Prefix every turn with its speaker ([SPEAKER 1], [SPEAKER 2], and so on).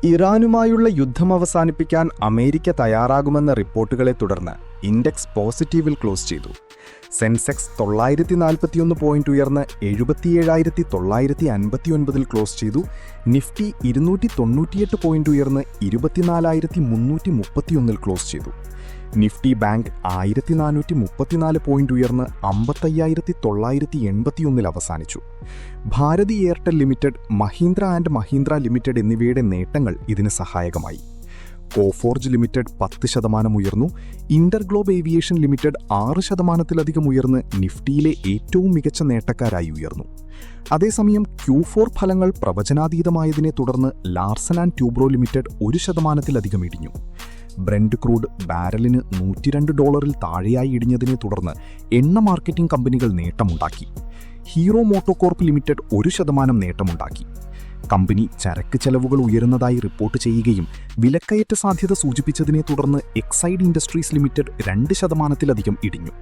[SPEAKER 1] ഇറാനുമായുള്ള യുദ്ധം അവസാനിപ്പിക്കാൻ അമേരിക്ക തയ്യാറാകുമെന്ന റിപ്പോർട്ടുകളെ തുടർന്ന് ഇൻഡെക്സ് പോസിറ്റീവിൽ ക്ലോസ് ചെയ്തു. സെൻസെക്സ് 941 പോയിന്റ് ഉയർന്ന് 77,959 ക്ലോസ് ചെയ്തു. നിഫ്റ്റി 298 പോയിന്റ് ഉയർന്ന് 24,331 ക്ലോസ് ചെയ്തു. നിഫ്റ്റി ബാങ്ക് 1434 പോയിന്റ് ഉയർന്ന് 55,981 അവസാനിച്ചു. Bharti Airtel Limited, Mahindra and Mahindra Limited എന്നിവയുടെ നേട്ടങ്ങൾ ഇതിന് സഹായകമായി. കോഫോർജ് ലിമിറ്റഡ് 10% ഉയർന്നു. ഇന്റർഗ്ലോബ് ഏവിയേഷൻ ലിമിറ്റഡ് 6%-ലധികം ഉയർന്ന് നിഫ്റ്റിയിലെ ഏറ്റവും മികച്ച നേട്ടക്കാരായി ഉയർന്നു. അതേസമയം Q4 ഫലങ്ങൾ പ്രവചനാതീതമായതിനെ തുടർന്ന് ലാർസൻ ആൻഡ് ട്യൂബ്രോ ലിമിറ്റഡ് 1%-ലധികം ഇടിഞ്ഞു. ബ്രെന്റ് ക്രൂഡ് ബാരലിന് $102 താഴെയായി ഇടിഞ്ഞതിനെ തുടർന്ന് എണ്ണ മാർക്കറ്റിംഗ് കമ്പനികൾ നേട്ടമുണ്ടാക്കി. ഹീറോ മോട്ടോകോർപ്പ് ലിമിറ്റഡ് 1% നേട്ടമുണ്ടാക്കി. കമ്പനി ചരക്ക് ചെലവുകൾ ഉയരുന്നതായി റിപ്പോർട്ട് ചെയ്യുകയും വിലക്കയറ്റ സാധ്യത സൂചിപ്പിച്ചതിനെ തുടർന്ന് എക്സൈഡ് ഇൻഡസ്ട്രീസ് ലിമിറ്റഡ് 2%-ലധികം ഇടിഞ്ഞു.